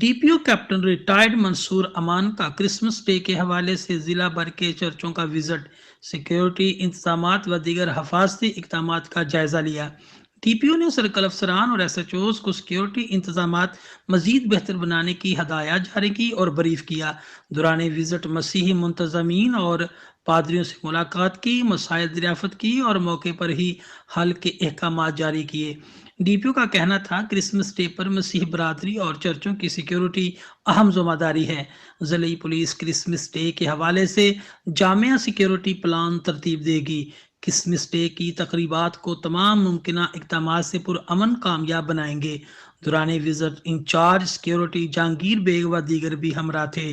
DPO captain retired Mansoor अमान का Christmas day के हवाले से जिला भर के चर्चों का विजिट, सिक्योरिटी इंतजाम व दीगर हफाजती इकदाम का जायजा लिया। डीपीओ ने सर्कल अफसरान और एसएचओज को सिक्योरिटी इंतजाम मजीद बेहतर बनाने की हदायत जारी की और ब्रीफ किया। दौरान विजिट मसीही मुंतजमीन और पादरियों से मुलाकात की, मसाइल दरियाफत की और मौके पर ही हल के अहकाम जारी किए। डीपीओ का कहना था क्रिसमस डे पर मसीह बरादरी और चर्चों की सिक्योरिटी अहम जिम्मेदारी है। ज़िली पुलिस क्रिसमस डे के हवाले से जामिया सिक्योरिटी प्लान तरतीब देगी। क्रिसमस डे की तकरीबात को तमाम मुमकिन इकदाम से पुरअमन कामयाब बनाएंगे। दौरान visit incharge security Jahangir Beg व दीगर भी हमरा थे।